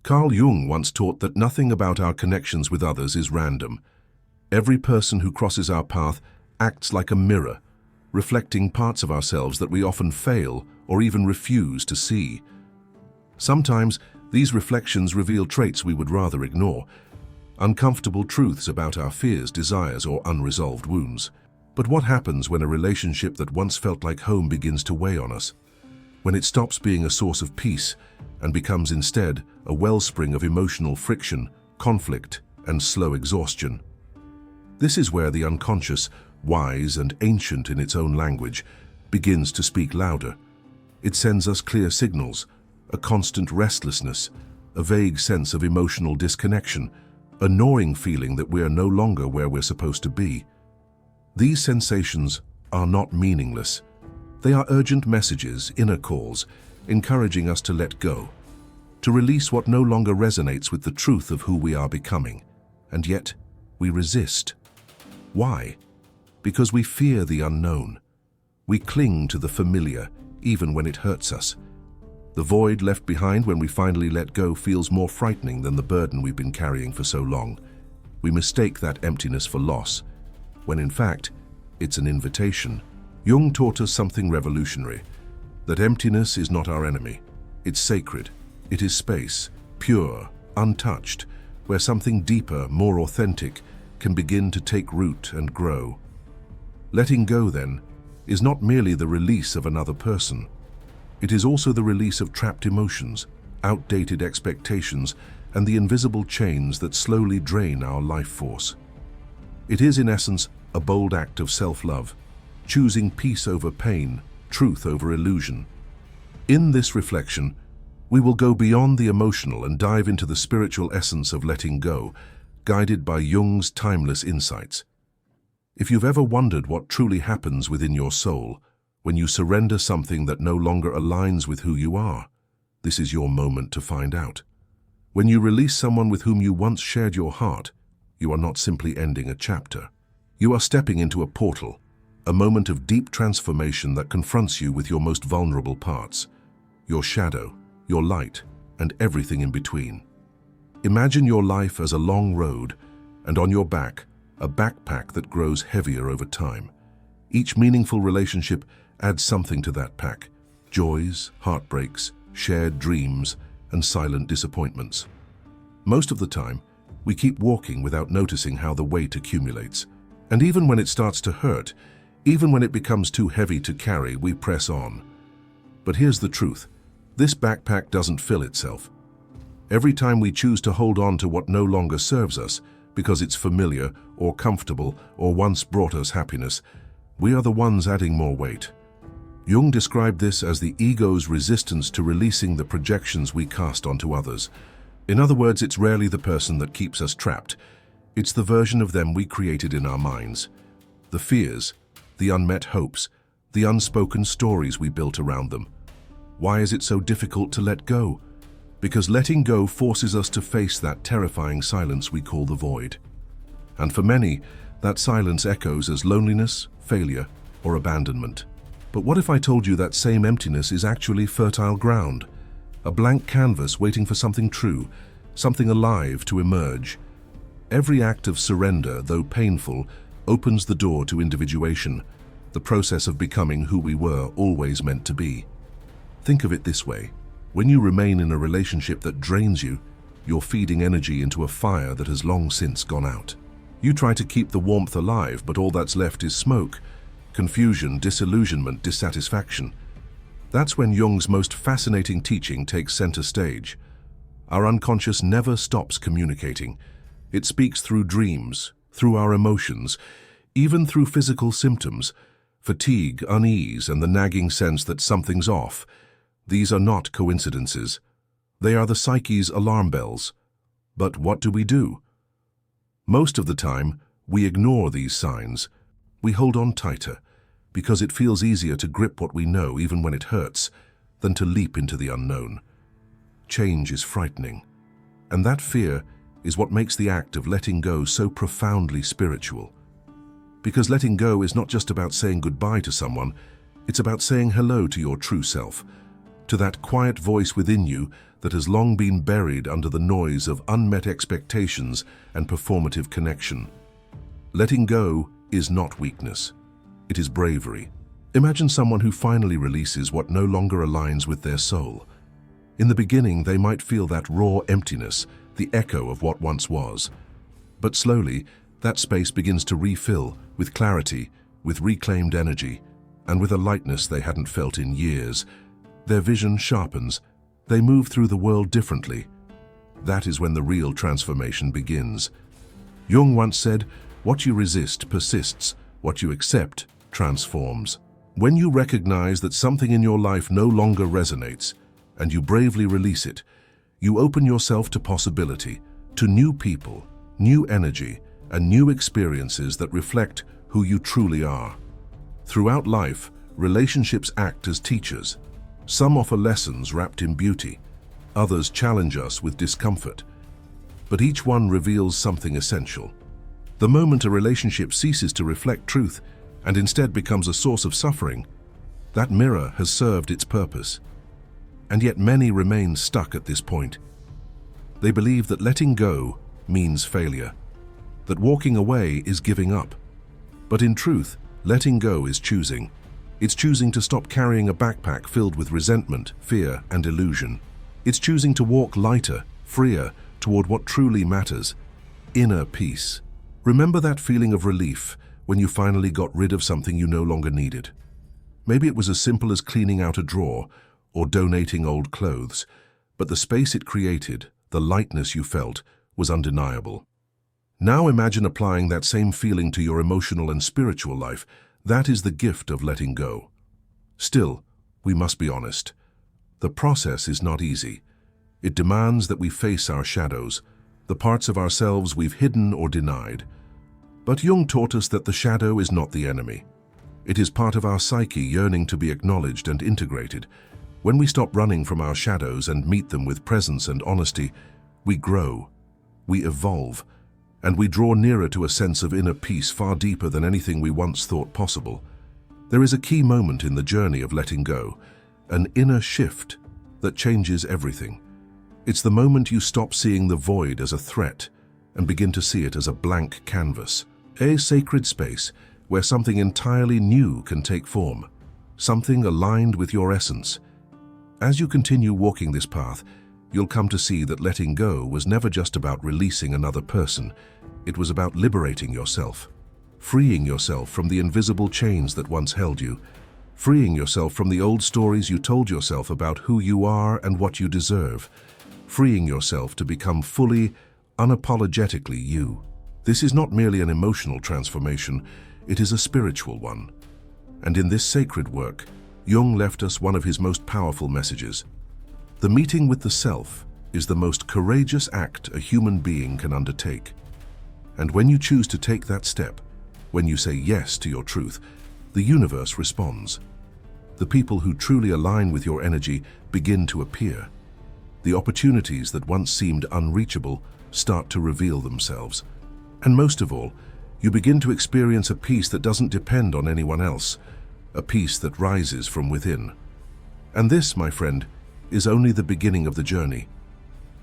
Carl Jung once taught that nothing about our connections with others is random. Every person who crosses our path acts like a mirror, reflecting parts of ourselves that we often fail or even refuse to see. Sometimes these reflections reveal traits we would rather ignore, uncomfortable truths about our fears, desires, or unresolved wounds. But what happens when a relationship that once felt like home begins to weigh on us? When it stops being a source of peace and becomes instead a wellspring of emotional friction, conflict, and slow exhaustion? This is where the unconscious, wise and ancient in its own language, begins to speak louder. It sends us clear signals, a constant restlessness, a vague sense of emotional disconnection, a gnawing feeling that we are no longer where we're supposed to be. These sensations are not meaningless. They are urgent messages, inner calls, encouraging us to let go, to release what no longer resonates with the truth of who we are becoming. And yet, we resist. Why? Because we fear the unknown. We cling to the familiar, even when it hurts us. The void left behind when we finally let go feels more frightening than the burden we've been carrying for so long. We mistake that emptiness for loss, when in fact, it's an invitation. Jung taught us something revolutionary, that emptiness is not our enemy. It's sacred. It is space, pure, untouched, where something deeper, more authentic, can begin to take root and grow. Letting go, then, is not merely the release of another person. It is also the release of trapped emotions, outdated expectations, and the invisible chains that slowly drain our life force. It is, in essence, a bold act of self-love, choosing peace over pain, truth over illusion. In this reflection, we will go beyond the emotional and dive into the spiritual essence of letting go, guided by Jung's timeless insights. If you've ever wondered what truly happens within your soul when you surrender something that no longer aligns with who you are, this is your moment to find out. When you release someone with whom you once shared your heart, you are not simply ending a chapter. You are stepping into a portal, a moment of deep transformation that confronts you with your most vulnerable parts, your shadow, your light, and everything in between. Imagine your life as a long road, and on your back, a backpack that grows heavier over time. Each meaningful relationship adds something to that pack: joys, heartbreaks, shared dreams, and silent disappointments. Most of the time, we keep walking without noticing how the weight accumulates. And even when it starts to hurt, even when it becomes too heavy to carry, we press on. But here's the truth: this backpack doesn't fill itself. Every time we choose to hold on to what no longer serves us, because it's familiar or comfortable or once brought us happiness, we are the ones adding more weight. Jung described this as the ego's resistance to releasing the projections we cast onto others. In other words, it's rarely the person that keeps us trapped. It's the version of them we created in our minds. The fears, the unmet hopes, the unspoken stories we built around them. Why is it so difficult to let go? Because letting go forces us to face that terrifying silence we call the void. And for many, that silence echoes as loneliness, failure, or abandonment. But what if I told you that same emptiness is actually fertile ground? A blank canvas waiting for something true, something alive to emerge. Every act of surrender, though painful, opens the door to individuation, the process of becoming who we were always meant to be. Think of it this way: when you remain in a relationship that drains you, you're feeding energy into a fire that has long since gone out. You try to keep the warmth alive, but all that's left is smoke, confusion, disillusionment, dissatisfaction. That's when Jung's most fascinating teaching takes center stage. Our unconscious never stops communicating. It speaks through dreams, through our emotions, even through physical symptoms: fatigue, unease, and the nagging sense that something's off. These are not coincidences. They are the psyche's alarm bells. But what do? Most of the time, we ignore these signs. We hold on tighter, because it feels easier to grip what we know even when it hurts, than to leap into the unknown. Change is frightening, and that fear is what makes the act of letting go so profoundly spiritual. Because letting go is not just about saying goodbye to someone, it's about saying hello to your true self, to that quiet voice within you that has long been buried under the noise of unmet expectations and performative connection. Letting go is not weakness. It is bravery. Imagine someone who finally releases what no longer aligns with their soul. In the beginning, they might feel that raw emptiness, the echo of what once was. But slowly, that space begins to refill with clarity, with reclaimed energy, and with a lightness they hadn't felt in years. Their vision sharpens. They move through the world differently. That is when the real transformation begins. Jung once said, "What you resist persists, what you accept transforms." When you recognize that something in your life no longer resonates, and you bravely release it, you open yourself to possibility, to new people, new energy, and new experiences that reflect who you truly are. Throughout life, relationships act as teachers. Some offer lessons wrapped in beauty, others challenge us with discomfort. But each one reveals something essential. The moment a relationship ceases to reflect truth and instead becomes a source of suffering, that mirror has served its purpose. And yet many remain stuck at this point. They believe that letting go means failure, that walking away is giving up. But in truth, letting go is choosing. It's choosing to stop carrying a backpack filled with resentment, fear, and illusion. It's choosing to walk lighter, freer, toward what truly matters: inner peace. Remember that feeling of relief when you finally got rid of something you no longer needed? Maybe it was as simple as cleaning out a drawer or donating old clothes, but the space it created, the lightness you felt, was undeniable. Now imagine applying that same feeling to your emotional and spiritual life. That is the gift of letting go. Still, we must be honest. The process is not easy. It demands that we face our shadows, the parts of ourselves we've hidden or denied. But Jung taught us that the shadow is not the enemy. It is part of our psyche yearning to be acknowledged and integrated. When we stop running from our shadows and meet them with presence and honesty, we grow, we evolve, and we draw nearer to a sense of inner peace far deeper than anything we once thought possible. There is a key moment in the journey of letting go, an inner shift that changes everything. It's the moment you stop seeing the void as a threat and begin to see it as a blank canvas, a sacred space where something entirely new can take form, something aligned with your essence. As you continue walking this path, you'll come to see that letting go was never just about releasing another person. It was about liberating yourself, freeing yourself from the invisible chains that once held you, freeing yourself from the old stories you told yourself about who you are and what you deserve, freeing yourself to become fully, unapologetically you. This is not merely an emotional transformation, it is a spiritual one. And in this sacred work, Jung left us one of his most powerful messages. The meeting with the self is the most courageous act a human being can undertake. And when you choose to take that step, when you say yes to your truth, the universe responds. The people who truly align with your energy begin to appear. The opportunities that once seemed unreachable start to reveal themselves. And most of all, you begin to experience a peace that doesn't depend on anyone else, a peace that rises from within. And this, my friend, is only the beginning of the journey.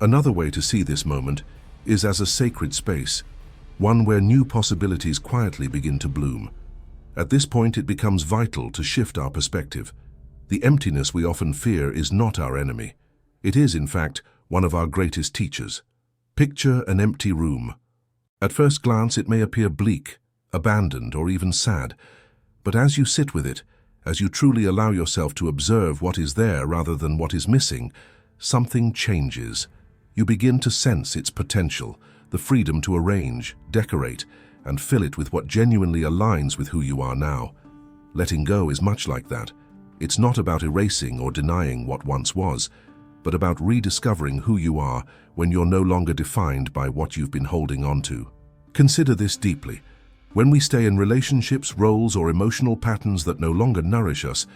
Another way to see this moment is as a sacred space, one where new possibilities quietly begin to bloom. At this point, it becomes vital to shift our perspective. The emptiness we often fear is not our enemy. It is, in fact, one of our greatest teachers. Picture an empty room. At first glance, it may appear bleak, abandoned, or even sad. But as you sit with it, as you truly allow yourself to observe what is there rather than what is missing, something changes. You begin to sense its potential, the freedom to arrange, decorate, and fill it with what genuinely aligns with who you are now. Letting go is much like that. It's not about erasing or denying what once was, but about rediscovering who you are when you're no longer defined by what you've been holding on to. Consider this deeply. When we stay in relationships, roles, or emotional patterns that no longer nourish us,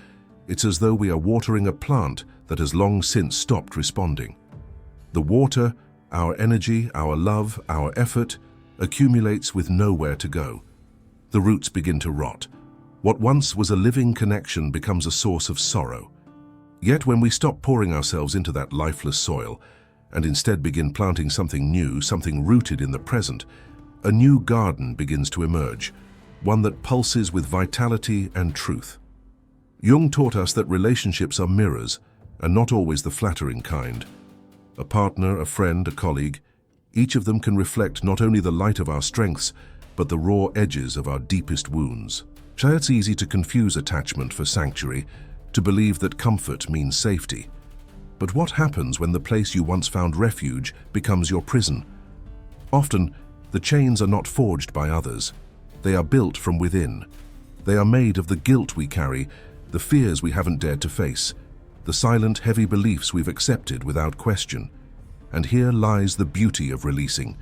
it's as though we are watering a plant that has long since stopped responding. The water, our energy, our love, our effort, accumulates with nowhere to go. The roots begin to rot. What once was a living connection becomes a source of sorrow. Yet when we stop pouring ourselves into that lifeless soil and instead begin planting something new, something rooted in the present, a new garden begins to emerge, one that pulses with vitality and truth. Jung taught us that relationships are mirrors, and not always the flattering kind. A partner, a friend, a colleague, each of them can reflect not only the light of our strengths, but the raw edges of our deepest wounds. It's easy to confuse attachment for sanctuary, to believe that comfort means safety. But what happens when the place you once found refuge becomes your prison? Often, the chains are not forged by others. They are built from within. They are made of the guilt we carry, the fears we haven't dared to face, the silent, heavy beliefs we've accepted without question. And here lies the beauty of releasing.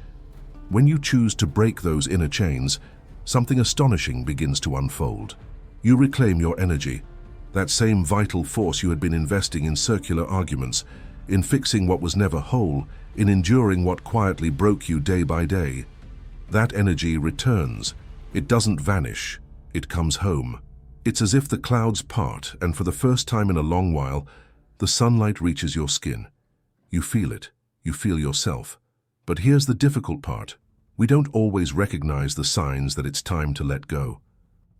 When you choose to break those inner chains, something astonishing begins to unfold. You reclaim your energy, that same vital force you had been investing in circular arguments, in fixing what was never whole, in enduring what quietly broke you day by day. That energy returns. It doesn't vanish. It comes home. It's as if the clouds part, and for the first time in a long while, the sunlight reaches your skin. You feel it. You feel yourself. But here's the difficult part. We don't always recognize the signs that it's time to let go.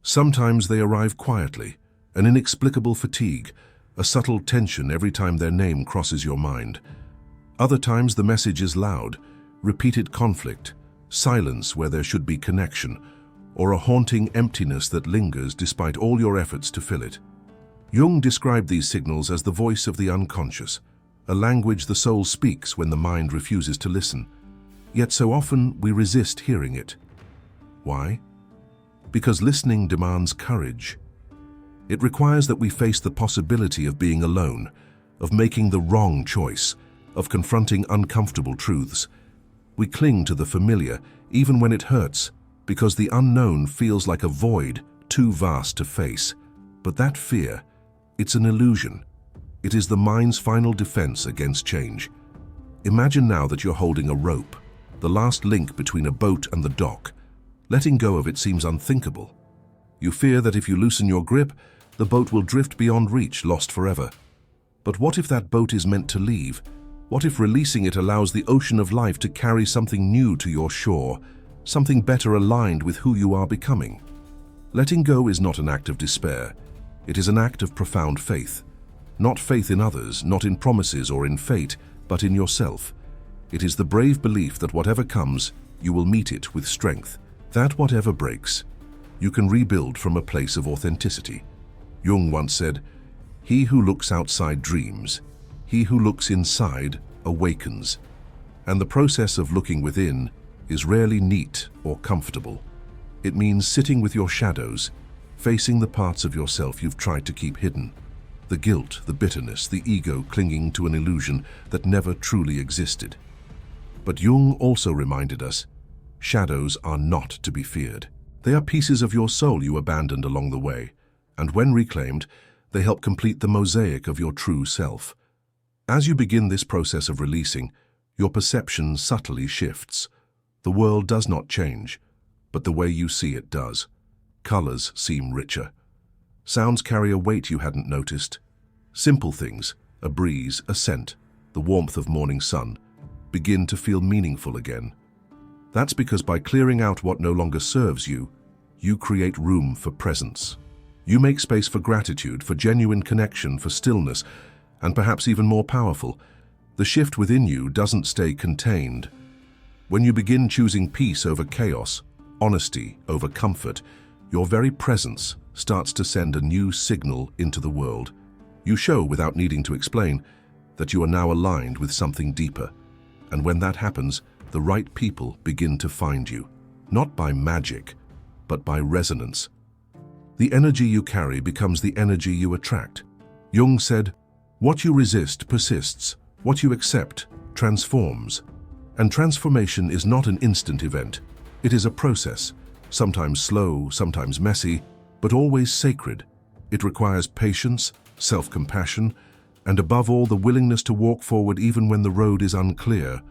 Sometimes they arrive quietly, an inexplicable fatigue, a subtle tension every time their name crosses your mind. Other times the message is loud, repeated conflict, silence where there should be connection, or a haunting emptiness that lingers despite all your efforts to fill it. Jung described these signals as the voice of the unconscious, a language the soul speaks when the mind refuses to listen. Yet so often we resist hearing it. Why? Because listening demands courage. It requires that we face the possibility of being alone, of making the wrong choice, of confronting uncomfortable truths. We cling to the familiar, even when it hurts, because the unknown feels like a void too vast to face. But that fear, it's an illusion. It is the mind's final defense against change. Imagine now that you're holding a rope, the last link between a boat and the dock. Letting go of it seems unthinkable. You fear that if you loosen your grip, the boat will drift beyond reach, lost forever. But what if that boat is meant to leave? What if releasing it allows the ocean of life to carry something new to your shore, something better aligned with who you are becoming? Letting go is not an act of despair. It is an act of profound faith. Not faith in others, not in promises or in fate, but in yourself. It is the brave belief that whatever comes, you will meet it with strength. That whatever breaks, you can rebuild from a place of authenticity. Jung once said, "He who looks outside dreams. He who looks inside awakens." And the process of looking within is rarely neat or comfortable. It means sitting with your shadows, facing the parts of yourself you've tried to keep hidden. The guilt, the bitterness, the ego clinging to an illusion that never truly existed. But Jung also reminded us, shadows are not to be feared. They are pieces of your soul you abandoned along the way, and when reclaimed, they help complete the mosaic of your true self. As you begin this process of releasing, your perception subtly shifts. The world does not change, but the way you see it does. Colors seem richer. Sounds carry a weight you hadn't noticed. Simple things, a breeze, a scent, the warmth of morning sun, begin to feel meaningful again. That's because by clearing out what no longer serves you, you create room for presence. You make space for gratitude, for genuine connection, for stillness, and perhaps even more powerful, the shift within you doesn't stay contained. When you begin choosing peace over chaos, honesty over comfort, your very presence starts to send a new signal into the world. You show, without needing to explain, that you are now aligned with something deeper. And when that happens, the right people begin to find you, not by magic, but by resonance. The energy you carry becomes the energy you attract. Jung said, "What you resist persists. What you accept transforms." And transformation is not an instant event. It is a process, sometimes slow, sometimes messy, but always sacred. It requires patience, self-compassion, and above all, the willingness to walk forward even when the road is unclear.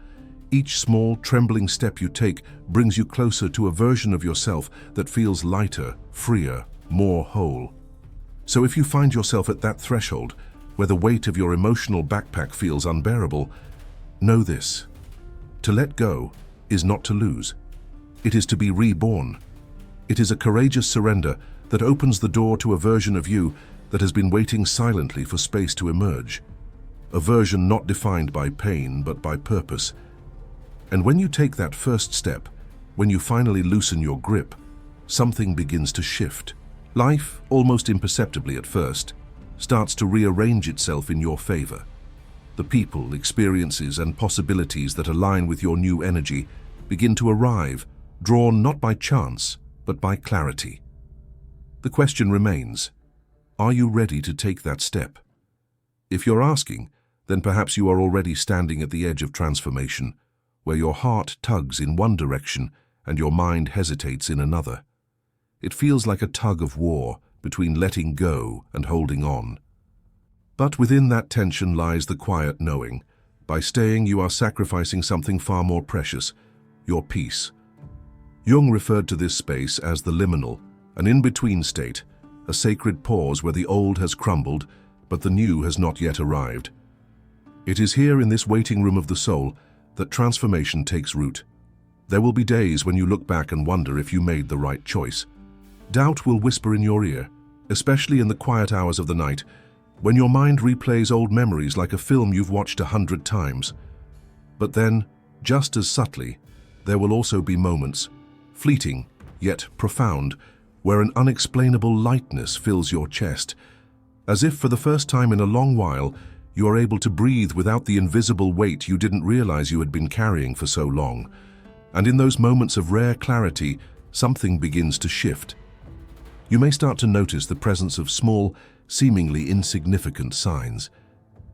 Each small, trembling step you take brings you closer to a version of yourself that feels lighter, freer, more whole. So if you find yourself at that threshold, where the weight of your emotional backpack feels unbearable, know this: to let go is not to lose. It is to be reborn. It is a courageous surrender that opens the door to a version of you that has been waiting silently for space to emerge. A version not defined by pain, but by purpose. And when you take that first step, when you finally loosen your grip, something begins to shift. Life, almost imperceptibly at first, starts to rearrange itself in your favor. The people, experiences, and possibilities that align with your new energy begin to arrive, drawn not by chance, but by clarity. The question remains: are you ready to take that step? If you're asking, then perhaps you are already standing at the edge of transformation, where your heart tugs in one direction and your mind hesitates in another. It feels like a tug of war between letting go and holding on. But within that tension lies the quiet knowing: by staying, you are sacrificing something far more precious, your peace. Jung referred to this space as the liminal, an in-between state, a sacred pause where the old has crumbled, but the new has not yet arrived. It is here in this waiting room of the soul that transformation takes root. There will be days when you look back and wonder if you made the right choice. Doubt will whisper in your ear, especially in the quiet hours of the night, when your mind replays old memories like a film you've watched 100 times. But then, just as subtly, there will also be moments, fleeting yet profound, where an unexplainable lightness fills your chest. As if for the first time in a long while, you are able to breathe without the invisible weight you didn't realize you had been carrying for so long. And in those moments of rare clarity, something begins to shift. You may start to notice the presence of small, seemingly insignificant signs.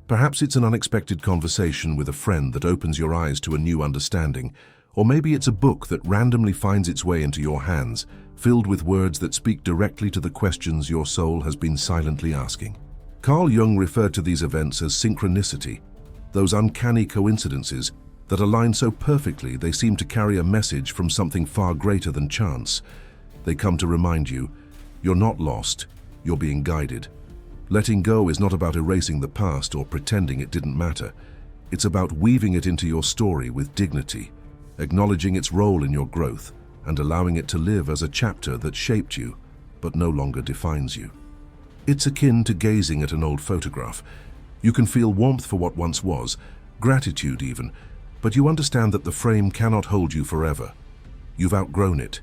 Perhaps it's an unexpected conversation with a friend that opens your eyes to a new understanding, or maybe it's a book that randomly finds its way into your hands, filled with words that speak directly to the questions your soul has been silently asking. Carl Jung referred to these events as synchronicity, those uncanny coincidences that align so perfectly they seem to carry a message from something far greater than chance. They come to remind you, you're not lost, you're being guided. Letting go is not about erasing the past or pretending it didn't matter. It's about weaving it into your story with dignity, acknowledging its role in your growth, and allowing it to live as a chapter that shaped you, but no longer defines you. It's akin to gazing at an old photograph. You can feel warmth for what once was, gratitude even, but you understand that the frame cannot hold you forever. You've outgrown it.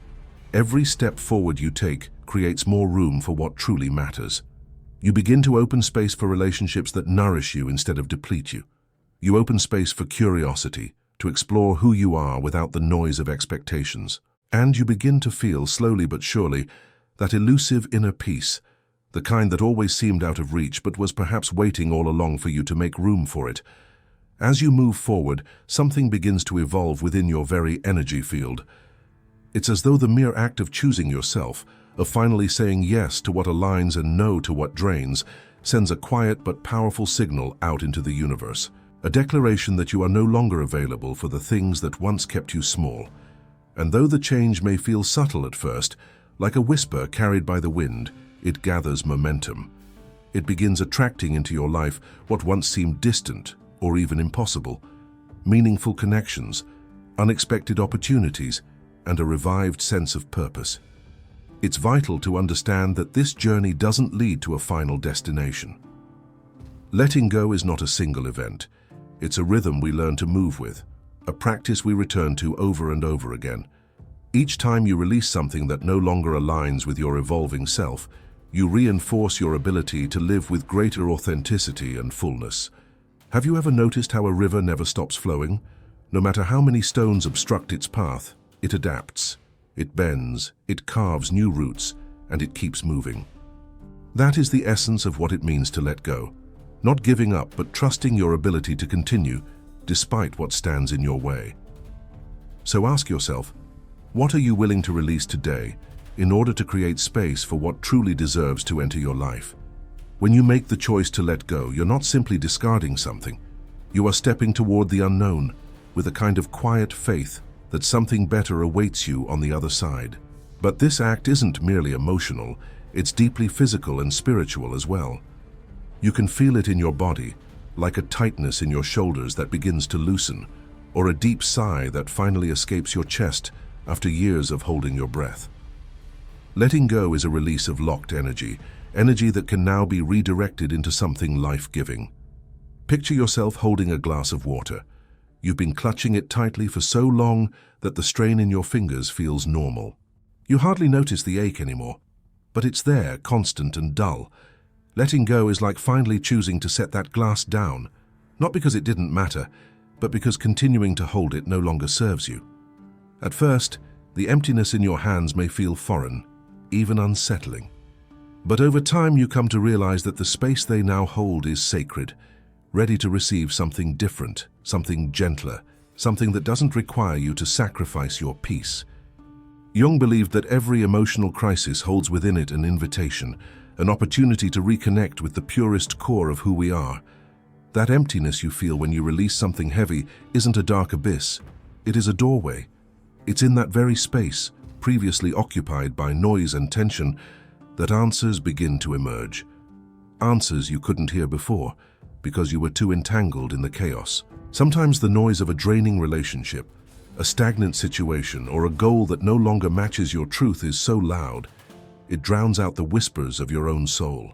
Every step forward you take creates more room for what truly matters. You begin to open space for relationships that nourish you instead of deplete you. You open space for curiosity, to explore who you are without the noise of expectations. And you begin to feel, slowly but surely, that elusive inner peace, the kind that always seemed out of reach but was perhaps waiting all along for you to make room for it. As you move forward, something begins to evolve within your very energy field. It's as though the mere act of choosing yourself, of finally saying yes to what aligns and no to what drains, sends a quiet but powerful signal out into the universe. A declaration that you are no longer available for the things that once kept you small. And though the change may feel subtle at first, like a whisper carried by the wind, it gathers momentum. It begins attracting into your life what once seemed distant or even impossible: meaningful connections, unexpected opportunities, and a revived sense of purpose. It's vital to understand that this journey doesn't lead to a final destination. Letting go is not a single event. It's a rhythm we learn to move with, a practice we return to over and over again. Each time you release something that no longer aligns with your evolving self, you reinforce your ability to live with greater authenticity and fullness. Have you ever noticed how a river never stops flowing? No matter how many stones obstruct its path, it adapts. It bends, it carves new routes, and it keeps moving. That is the essence of what it means to let go. Not giving up, but trusting your ability to continue, despite what stands in your way. So ask yourself, what are you willing to release today in order to create space for what truly deserves to enter your life? When you make the choice to let go, you're not simply discarding something. You are stepping toward the unknown with a kind of quiet faith that something better awaits you on the other side. But this act isn't merely emotional, it's deeply physical and spiritual as well. You can feel it in your body, like a tightness in your shoulders that begins to loosen, or a deep sigh that finally escapes your chest after years of holding your breath. Letting go is a release of locked energy, energy that can now be redirected into something life-giving. Picture yourself holding a glass of water. You've been clutching it tightly for so long that the strain in your fingers feels normal. You hardly notice the ache anymore, but it's there, constant and dull. Letting go is like finally choosing to set that glass down, not because it didn't matter, but because continuing to hold it no longer serves you. At first, the emptiness in your hands may feel foreign, even unsettling. But over time you come to realize that the space they now hold is sacred, ready to receive something different, something gentler, something that doesn't require you to sacrifice your peace. Jung believed that every emotional crisis holds within it an invitation, an opportunity to reconnect with the purest core of who we are. That emptiness you feel when you release something heavy isn't a dark abyss. It is a doorway. It's in that very space, previously occupied by noise and tension, that answers begin to emerge. Answers you couldn't hear before, because you were too entangled in the chaos. Sometimes the noise of a draining relationship, a stagnant situation, or a goal that no longer matches your truth is so loud, it drowns out the whispers of your own soul.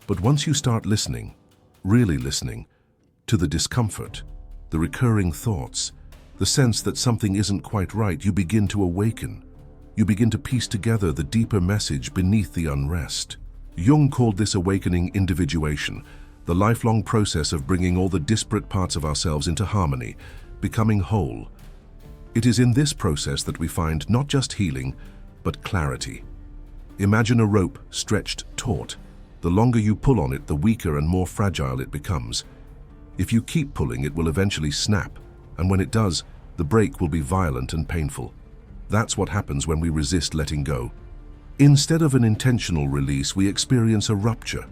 But once you start listening, really listening, to the discomfort, the recurring thoughts, the sense that something isn't quite right, you begin to awaken. You begin to piece together the deeper message beneath the unrest. Jung called this awakening individuation, the lifelong process of bringing all the disparate parts of ourselves into harmony, becoming whole. It is in this process that we find not just healing, but clarity. Imagine a rope stretched taut. The longer you pull on it, the weaker and more fragile it becomes. If you keep pulling, it will eventually snap, and when it does, the break will be violent and painful. That's what happens when we resist letting go. Instead of an intentional release, we experience a rupture,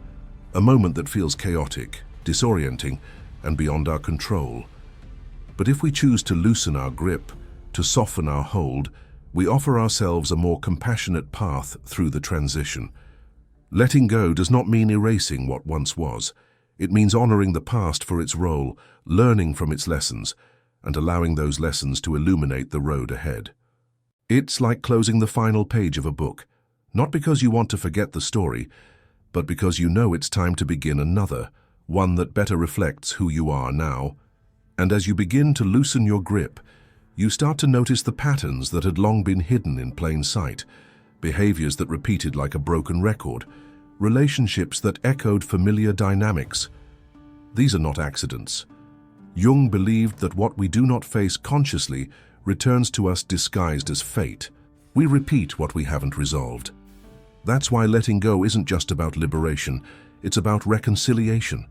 a moment that feels chaotic, disorienting, and beyond our control. But if we choose to loosen our grip, to soften our hold, we offer ourselves a more compassionate path through the transition. Letting go does not mean erasing what once was. It means honoring the past for its role, learning from its lessons, and allowing those lessons to illuminate the road ahead. It's like closing the final page of a book, not because you want to forget the story, but because you know it's time to begin another, one that better reflects who you are now. And as you begin to loosen your grip, you start to notice the patterns that had long been hidden in plain sight, behaviors that repeated like a broken record, relationships that echoed familiar dynamics. These are not accidents. Jung believed that what we do not face consciously returns to us disguised as fate. We repeat what we haven't resolved. That's why letting go isn't just about liberation, it's about reconciliation.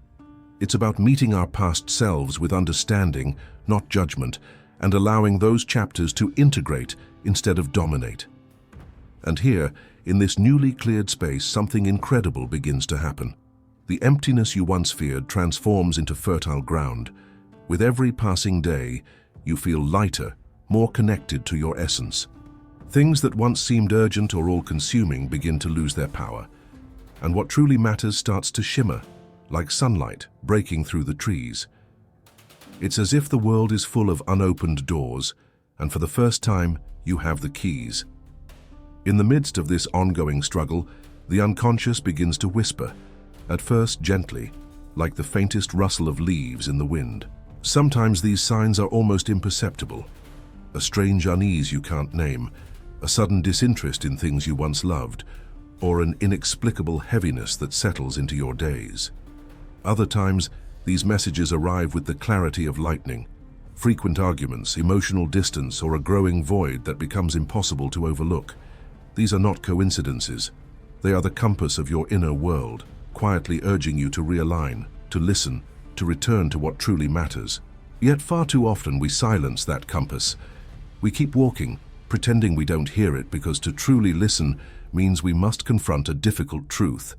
It's about meeting our past selves with understanding, not judgment, and allowing those chapters to integrate instead of dominate. And here, in this newly cleared space, something incredible begins to happen. The emptiness you once feared transforms into fertile ground. With every passing day, you feel lighter, more connected to your essence. Things that once seemed urgent or all-consuming begin to lose their power, and what truly matters starts to shimmer, like sunlight breaking through the trees. It's as if the world is full of unopened doors, and for the first time, you have the keys. In the midst of this ongoing struggle, the unconscious begins to whisper, at first gently, like the faintest rustle of leaves in the wind. Sometimes these signs are almost imperceptible. A strange unease you can't name, a sudden disinterest in things you once loved, or an inexplicable heaviness that settles into your days. Other times, these messages arrive with the clarity of lightning. Frequent arguments, emotional distance, or a growing void that becomes impossible to overlook. These are not coincidences. They are the compass of your inner world, quietly urging you to realign, to listen, to return to what truly matters. Yet far too often we silence that compass. We keep walking, pretending we don't hear it, because to truly listen means we must confront a difficult truth.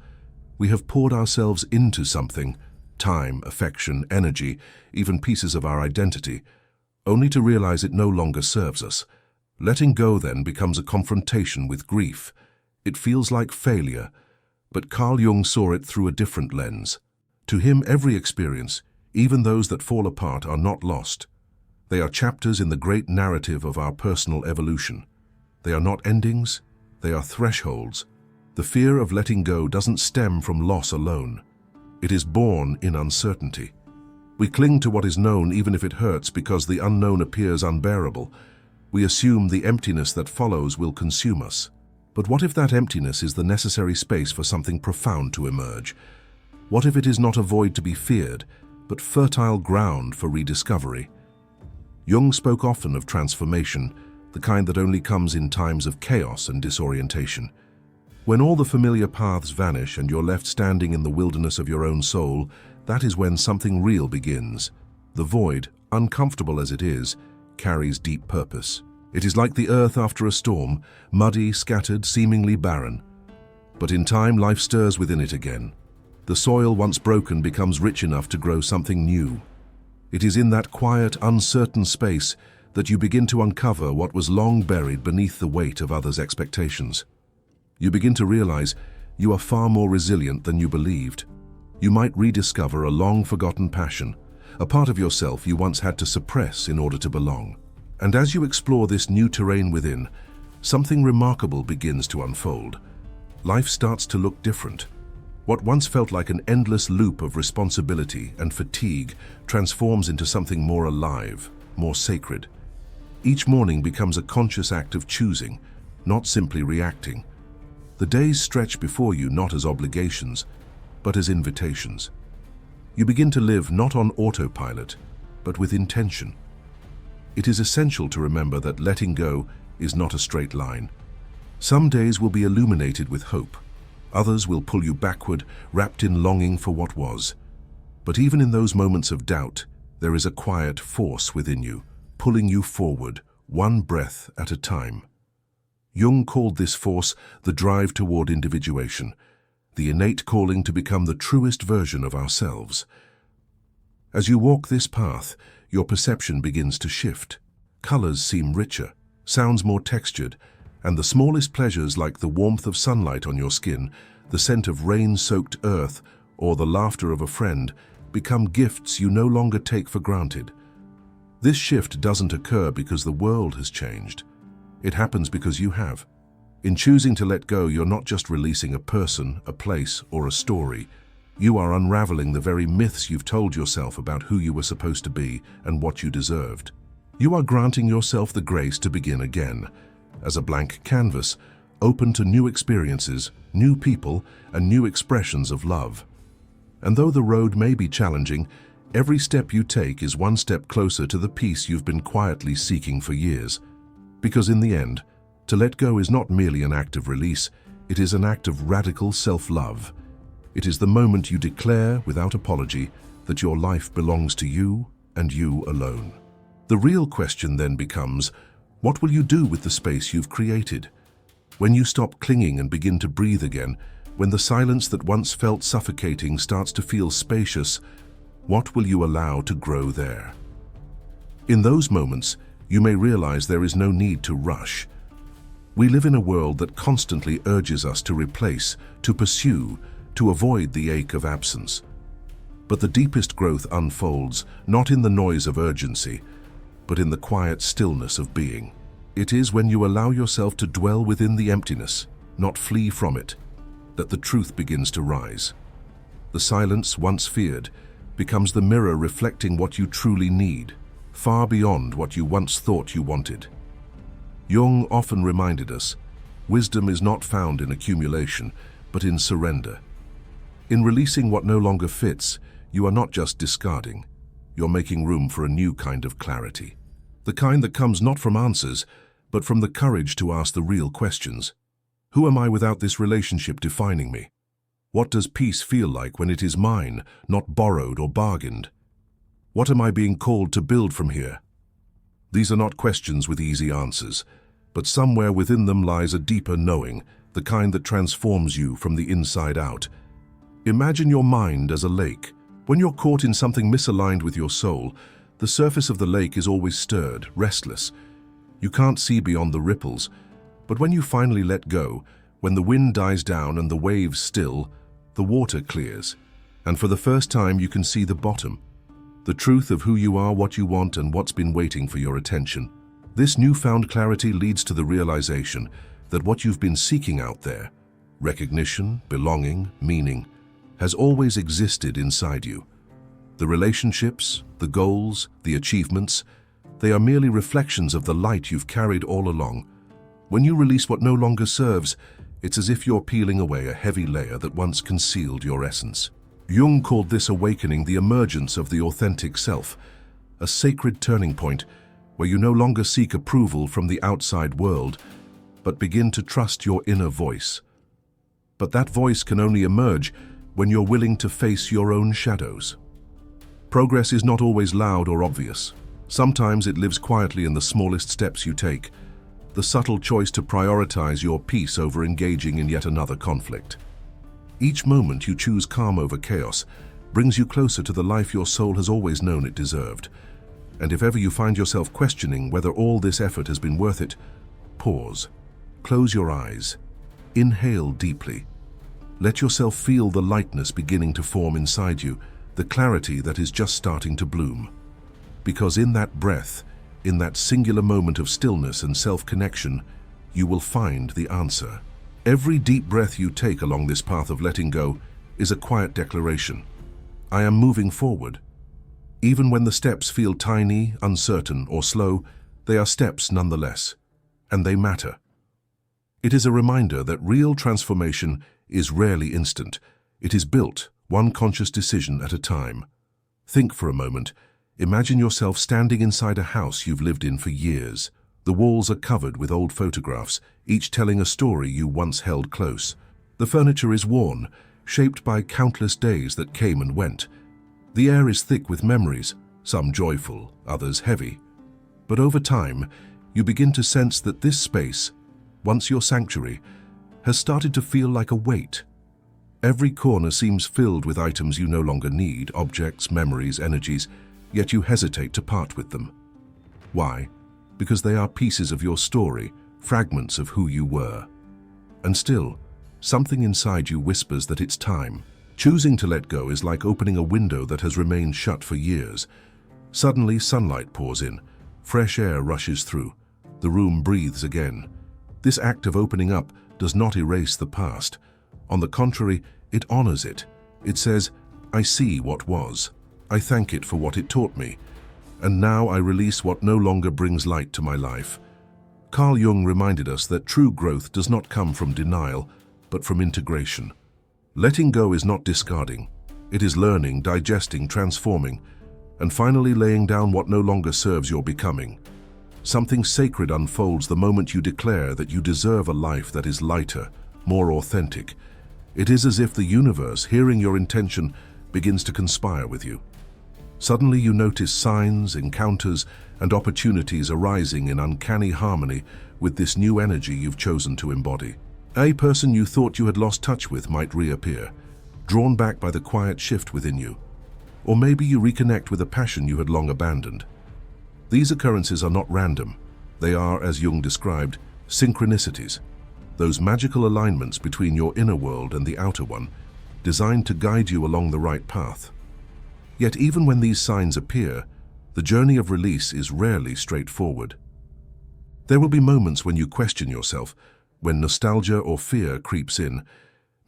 We have poured ourselves into something, time, affection, energy, even pieces of our identity, only to realize it no longer serves us. Letting go then becomes a confrontation with grief. It feels like failure, but Carl Jung saw it through a different lens. To him, every experience, even those that fall apart, are not lost. They are chapters in the great narrative of our personal evolution. They are not endings, they are thresholds. The fear of letting go doesn't stem from loss alone. It is born in uncertainty. We cling to what is known even if it hurts because the unknown appears unbearable. We assume the emptiness that follows will consume us. But what if that emptiness is the necessary space for something profound to emerge? What if it is not a void to be feared, but fertile ground for rediscovery? Jung spoke often of transformation, the kind that only comes in times of chaos and disorientation. When all the familiar paths vanish and you're left standing in the wilderness of your own soul, that is when something real begins. The void, uncomfortable as it is, carries deep purpose. It is like the earth after a storm, muddy, scattered, seemingly barren. But in time, life stirs within it again. The soil once broken becomes rich enough to grow something new. It is in that quiet, uncertain space that you begin to uncover what was long buried beneath the weight of others' expectations. You begin to realize you are far more resilient than you believed. You might rediscover a long-forgotten passion, a part of yourself you once had to suppress in order to belong. And as you explore this new terrain within, something remarkable begins to unfold. Life starts to look different. What once felt like an endless loop of responsibility and fatigue transforms into something more alive, more sacred. Each morning becomes a conscious act of choosing, not simply reacting. The days stretch before you not as obligations, but as invitations. You begin to live not on autopilot, but with intention. It is essential to remember that letting go is not a straight line. Some days will be illuminated with hope. Others will pull you backward, wrapped in longing for what was. But even in those moments of doubt, there is a quiet force within you, pulling you forward, one breath at a time. Jung called this force the drive toward individuation, the innate calling to become the truest version of ourselves. As you walk this path, your perception begins to shift. Colors seem richer, sounds more textured, and the smallest pleasures like the warmth of sunlight on your skin, the scent of rain-soaked earth, or the laughter of a friend become gifts you no longer take for granted. This shift doesn't occur because the world has changed. It happens because you have. In choosing to let go, you're not just releasing a person, a place, or a story. You are unraveling the very myths you've told yourself about who you were supposed to be and what you deserved. You are granting yourself the grace to begin again, as a blank canvas, open to new experiences, new people, and new expressions of love. And though the road may be challenging, every step you take is one step closer to the peace you've been quietly seeking for years. Because in the end, to let go is not merely an act of release, it is an act of radical self-love. It is the moment you declare, without apology, that your life belongs to you and you alone. The real question then becomes, what will you do with the space you've created? When you stop clinging and begin to breathe again, when the silence that once felt suffocating starts to feel spacious, what will you allow to grow there? In those moments, you may realize there is no need to rush. We live in a world that constantly urges us to replace, to pursue, to avoid the ache of absence. But the deepest growth unfolds not in the noise of urgency, but in the quiet stillness of being. It is when you allow yourself to dwell within the emptiness, not flee from it, that the truth begins to rise. The silence, once feared, becomes the mirror reflecting what you truly need, far beyond what you once thought you wanted. Jung often reminded us, wisdom is not found in accumulation, but in surrender. In releasing what no longer fits, you are not just discarding, you're making room for a new kind of clarity. The kind that comes not from answers, but from the courage to ask the real questions. Who am I without this relationship defining me? What does peace feel like when it is mine, not borrowed or bargained? What am I being called to build from here? These are not questions with easy answers, but somewhere within them lies a deeper knowing, the kind that transforms you from the inside out. Imagine your mind as a lake. When you're caught in something misaligned with your soul, the surface of the lake is always stirred, restless. You can't see beyond the ripples, but when you finally let go, when the wind dies down and the waves still, the water clears, And for the first time, you can see the bottom, the truth of who you are, what you want, and what's been waiting for your attention. This newfound clarity leads to the realization that what you've been seeking out there, recognition, belonging, meaning, has always existed inside you. The relationships, the goals, the achievements, they are merely reflections of the light you've carried all along. When you release what no longer serves, it's as if you're peeling away a heavy layer that once concealed your essence. Jung called this awakening the emergence of the authentic self, a sacred turning point where you no longer seek approval from the outside world, but begin to trust your inner voice. But that voice can only emerge when you're willing to face your own shadows. Progress is not always loud or obvious. Sometimes it lives quietly in the smallest steps you take, the subtle choice to prioritize your peace over engaging in yet another conflict. Each moment you choose calm over chaos brings you closer to the life your soul has always known it deserved. And if ever you find yourself questioning whether all this effort has been worth it, pause, close your eyes, inhale deeply. Let yourself feel the lightness beginning to form inside you, the clarity that is just starting to bloom. Because in that breath, in that singular moment of stillness and self-connection, you will find the answer. Every deep breath you take along this path of letting go is a quiet declaration. I am moving forward. Even when the steps feel tiny, uncertain, or slow, they are steps nonetheless, and they matter. It is a reminder that real transformation is rarely instant. It is built, one conscious decision at a time. Think for a moment. Imagine yourself standing inside a house you've lived in for years. The walls are covered with old photographs, each telling a story you once held close. The furniture is worn, shaped by countless days that came and went. The air is thick with memories, some joyful, others heavy. But over time, you begin to sense that this space, once your sanctuary, has started to feel like a weight. Every corner seems filled with items you no longer need, objects, memories, energies, yet you hesitate to part with them. Why? Because they are pieces of your story, fragments of who you were. And still, something inside you whispers that it's time. Choosing to let go is like opening a window that has remained shut for years. Suddenly, sunlight pours in, fresh air rushes through, the room breathes again. This act of opening up does not erase the past. On the contrary, it honors it. It says, I see what was. I thank it for what it taught me. And now I release what no longer brings light to my life. Carl Jung reminded us that true growth does not come from denial, but from integration. Letting go is not discarding. It is learning, digesting, transforming, and finally laying down what no longer serves your becoming. Something sacred unfolds the moment you declare that you deserve a life that is lighter, more authentic. It is as if the universe, hearing your intention, begins to conspire with you. Suddenly you notice signs, encounters, and opportunities arising in uncanny harmony with this new energy you've chosen to embody. A person you thought you had lost touch with might reappear, drawn back by the quiet shift within you. Or maybe you reconnect with a passion you had long abandoned. These occurrences are not random. They are, as Jung described, synchronicities, those magical alignments between your inner world and the outer one, designed to guide you along the right path. Yet even when these signs appear, the journey of release is rarely straightforward. There will be moments when you question yourself, when nostalgia or fear creeps in,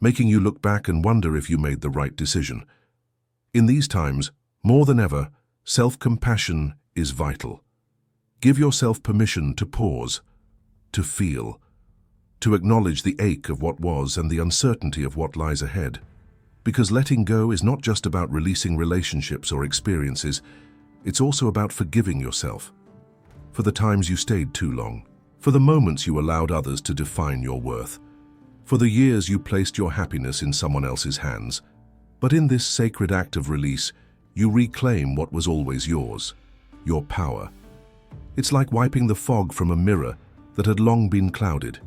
making you look back and wonder if you made the right decision. In these times, more than ever, self-compassion is vital. Give yourself permission to pause, to feel, to acknowledge the ache of what was and the uncertainty of what lies ahead. Because letting go is not just about releasing relationships or experiences, it's also about forgiving yourself. For the times you stayed too long, for the moments you allowed others to define your worth, for the years you placed your happiness in someone else's hands. But in this sacred act of release, you reclaim what was always yours, your power. It's like wiping the fog from a mirror that had long been clouded.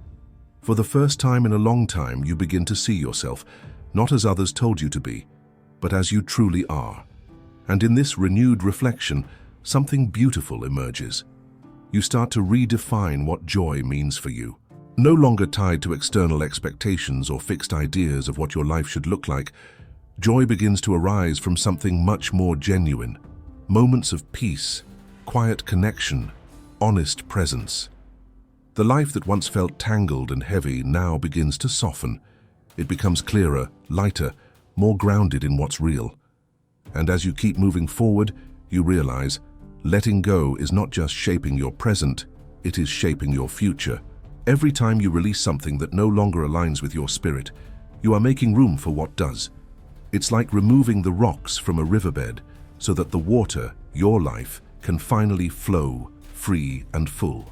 For the first time in a long time, you begin to see yourself, not as others told you to be, but as you truly are. And in this renewed reflection, something beautiful emerges. You start to redefine what joy means for you. No longer tied to external expectations or fixed ideas of what your life should look like, Joy begins to arise from something much more genuine. Moments of peace, quiet connection, honest presence. The life that once felt tangled and heavy now begins to soften. It becomes clearer, lighter, more grounded in what's real. And as you keep moving forward, you realize letting go is not just shaping your present, it is shaping your future. Every time you release something that no longer aligns with your spirit, you are making room for what does. It's like removing the rocks from a riverbed so that the water, your life, can finally flow, free and full.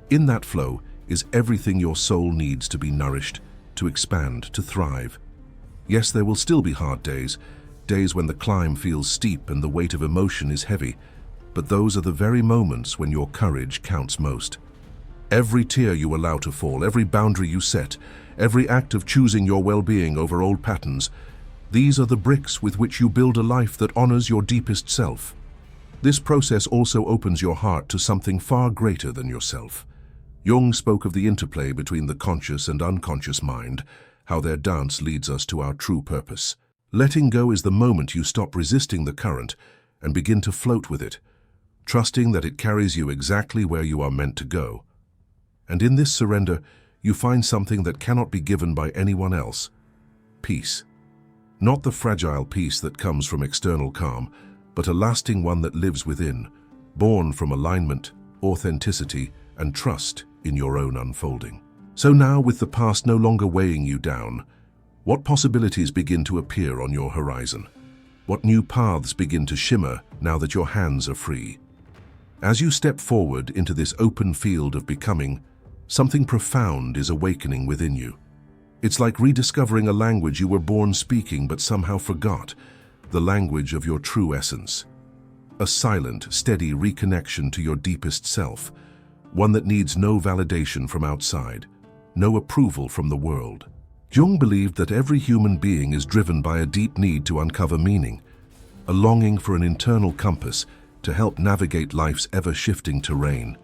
In that flow is everything your soul needs to be nourished, to expand, to thrive. Yes, there will still be hard days, days when the climb feels steep and the weight of emotion is heavy, but those are the very moments when your courage counts most. Every tear you allow to fall, every boundary you set, every act of choosing your well-being over old patterns, these are the bricks with which you build a life that honors your deepest self. This process also opens your heart to something far greater than yourself. Jung spoke of the interplay between the conscious and unconscious mind, how their dance leads us to our true purpose. Letting go is the moment you stop resisting the current and begin to float with it, trusting that it carries you exactly where you are meant to go. And in this surrender, you find something that cannot be given by anyone else: peace. Not the fragile peace that comes from external calm, but a lasting one that lives within, born from alignment, authenticity, and trust in your own unfolding. So now, with the past no longer weighing you down, what possibilities begin to appear on your horizon? What new paths begin to shimmer now that your hands are free? As you step forward into this open field of becoming, something profound is awakening within you. It's like rediscovering a language you were born speaking but somehow forgot, the language of your true essence. A silent, steady reconnection to your deepest self, one that needs no validation from outside, no approval from the world. Jung believed that every human being is driven by a deep need to uncover meaning, a longing for an internal compass to help navigate life's ever-shifting terrain.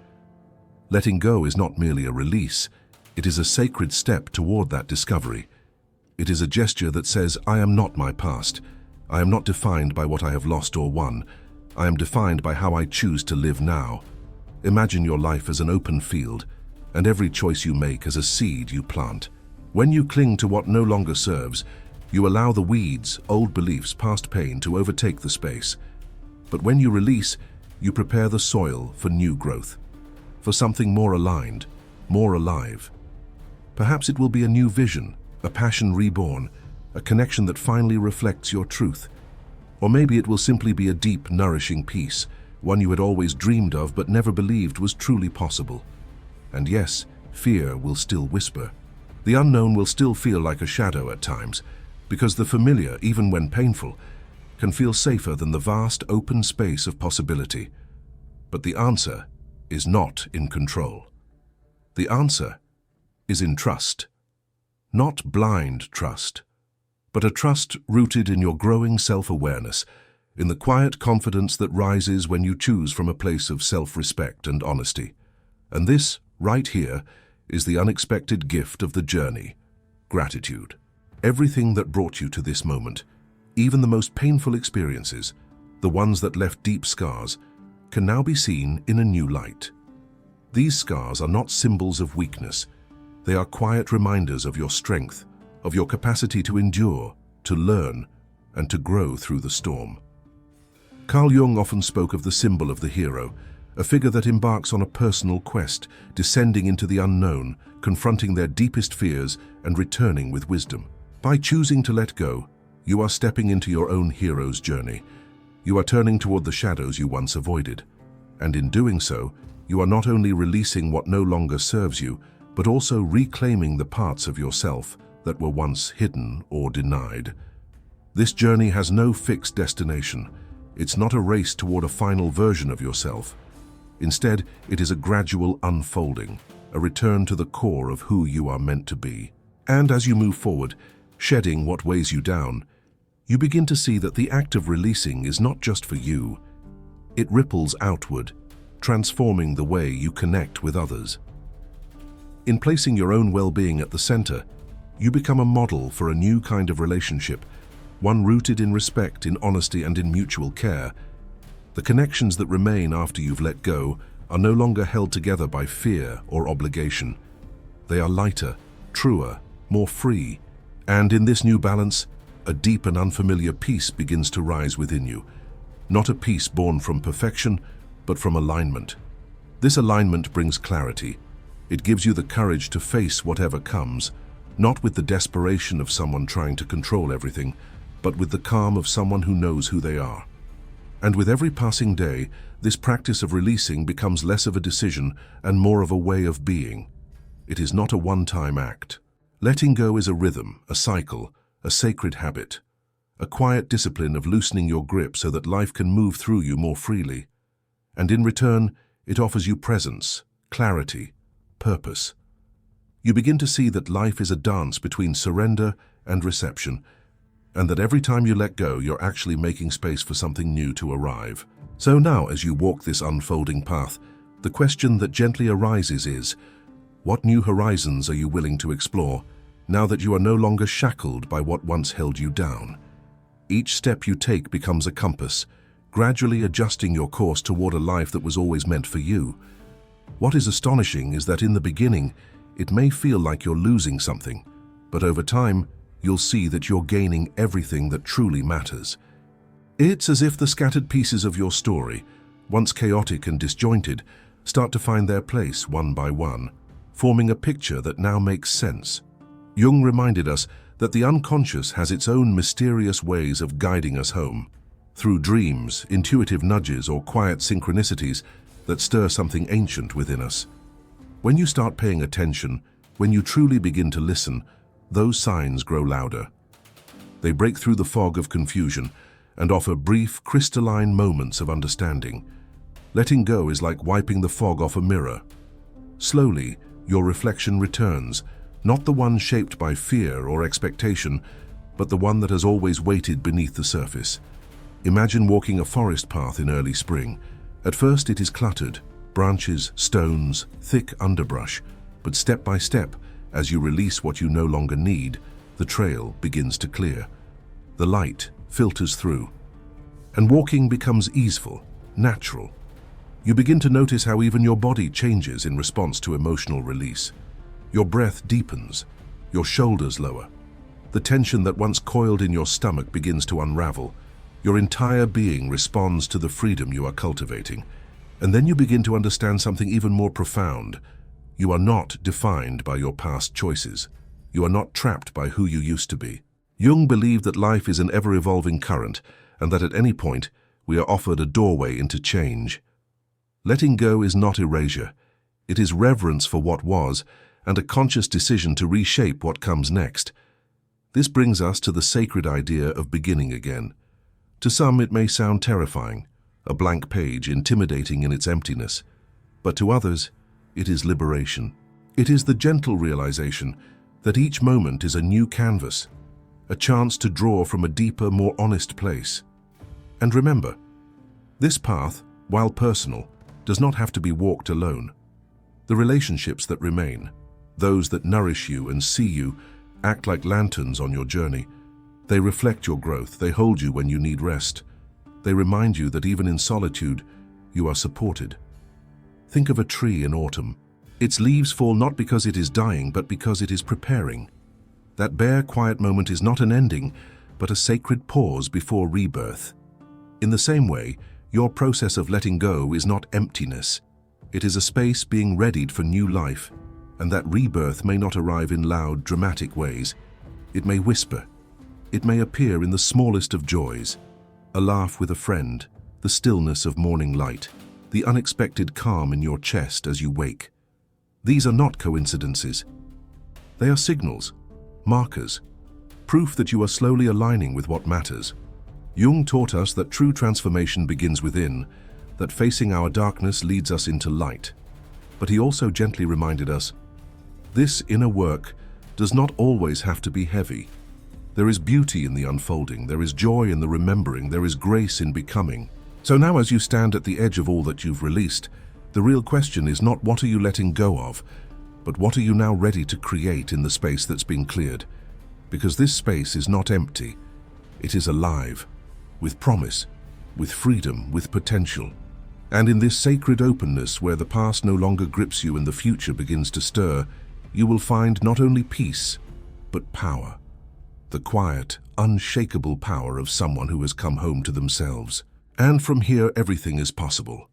Letting go is not merely a release, it is a sacred step toward that discovery. It is a gesture that says, I am not my past. I am not defined by what I have lost or won. I am defined by how I choose to live now. Imagine your life as an open field, and every choice you make as a seed you plant. When you cling to what no longer serves, you allow the weeds, old beliefs, past pain to overtake the space. But when you release, you prepare the soil for new growth, for something more aligned, more alive. Perhaps it will be a new vision, a passion reborn, a connection that finally reflects your truth. Or maybe it will simply be a deep, nourishing peace, one you had always dreamed of but never believed was truly possible. And yes, fear will still whisper. The unknown will still feel like a shadow at times, because the familiar, even when painful, can feel safer than the vast open space of possibility. But the answer is not in control. The answer is in trust. Not blind trust, but a trust rooted in your growing self-awareness, in the quiet confidence that rises when you choose from a place of self-respect and honesty. And this, right here, is the unexpected gift of the journey: gratitude. Everything that brought you to this moment, even the most painful experiences, the ones that left deep scars, can now be seen in a new light. These scars are not symbols of weakness. They are quiet reminders of your strength, of your capacity to endure, to learn, and to grow through the storm. Carl Jung often spoke of the symbol of the hero, a figure that embarks on a personal quest, descending into the unknown, confronting their deepest fears and returning with wisdom. By choosing to let go, you are stepping into your own hero's journey. You are turning toward the shadows you once avoided. And in doing so, you are not only releasing what no longer serves you, but also reclaiming the parts of yourself that were once hidden or denied. This journey has no fixed destination. It's not a race toward a final version of yourself. Instead, it is a gradual unfolding, a return to the core of who you are meant to be. And as you move forward, shedding what weighs you down, you begin to see that the act of releasing is not just for you. It ripples outward, transforming the way you connect with others. In placing your own well-being at the center, you become a model for a new kind of relationship, one rooted in respect, in honesty, and in mutual care. The connections that remain after you've let go are no longer held together by fear or obligation. They are lighter, truer, more free, and in this new balance, a deep and unfamiliar peace begins to rise within you. Not a peace born from perfection, but from alignment. This alignment brings clarity. It gives you the courage to face whatever comes, not with the desperation of someone trying to control everything, but with the calm of someone who knows who they are. And with every passing day, this practice of releasing becomes less of a decision and more of a way of being. It is not a one-time act. Letting go is a rhythm, a cycle, a sacred habit, a quiet discipline of loosening your grip so that life can move through you more freely. And in return, it offers you presence, clarity, purpose. You begin to see that life is a dance between surrender and reception, and that every time you let go, you're actually making space for something new to arrive. So now, as you walk this unfolding path, the question that gently arises is, what new horizons are you willing to explore, now that you are no longer shackled by what once held you down? Each step you take becomes a compass, gradually adjusting your course toward a life that was always meant for you. What is astonishing is that in the beginning, it may feel like you're losing something, but over time, you'll see that you're gaining everything that truly matters. It's as if the scattered pieces of your story, once chaotic and disjointed, start to find their place one by one, forming a picture that now makes sense. Jung reminded us that the unconscious has its own mysterious ways of guiding us home, through dreams, intuitive nudges, or quiet synchronicities that stir something ancient within us. When you start paying attention, when you truly begin to listen, those signs grow louder. They break through the fog of confusion and offer brief, crystalline moments of understanding. Letting go is like wiping the fog off a mirror. Slowly, your reflection returns, not the one shaped by fear or expectation, but the one that has always waited beneath the surface. Imagine walking a forest path in early spring. At first it is cluttered, branches, stones, thick underbrush, but step by step, as you release what you no longer need, the trail begins to clear. The light filters through, and walking becomes easeful, natural. You begin to notice how even your body changes in response to emotional release. Your breath deepens, your shoulders lower. The tension that once coiled in your stomach begins to unravel. Your entire being responds to the freedom you are cultivating. And then you begin to understand something even more profound. You are not defined by your past choices. You are not trapped by who you used to be. Jung believed that life is an ever-evolving current, and that at any point, we are offered a doorway into change. Letting go is not erasure. It is reverence for what was, and a conscious decision to reshape what comes next. This brings us to the sacred idea of beginning again. To some, it may sound terrifying, a blank page, intimidating in its emptiness. But to others, it is liberation. It is the gentle realization that each moment is a new canvas, a chance to draw from a deeper, more honest place. And remember, this path, while personal, does not have to be walked alone. The relationships that remain, those that nourish you and see you, act like lanterns on your journey. They reflect your growth, they hold you when you need rest. They remind you that even in solitude, you are supported. Think of a tree in autumn. Its leaves fall not because it is dying, but because it is preparing. That bare, quiet moment is not an ending, but a sacred pause before rebirth. In the same way, your process of letting go is not emptiness. It is a space being readied for new life, and that rebirth may not arrive in loud, dramatic ways. It may whisper. It may appear in the smallest of joys, a laugh with a friend, the stillness of morning light, the unexpected calm in your chest as you wake. These are not coincidences. They are signals, markers, proof that you are slowly aligning with what matters. Jung taught us that true transformation begins within, that facing our darkness leads us into light. But he also gently reminded us, this inner work does not always have to be heavy. There is beauty in the unfolding, there is joy in the remembering, there is grace in becoming. So now, as you stand at the edge of all that you've released, the real question is not what are you letting go of, but what are you now ready to create in the space that's been cleared? Because this space is not empty. It is alive, with promise, with freedom, with potential. And in this sacred openness where the past no longer grips you and the future begins to stir, you will find not only peace, but power. The quiet, unshakable power of someone who has come home to themselves. And from here, everything is possible.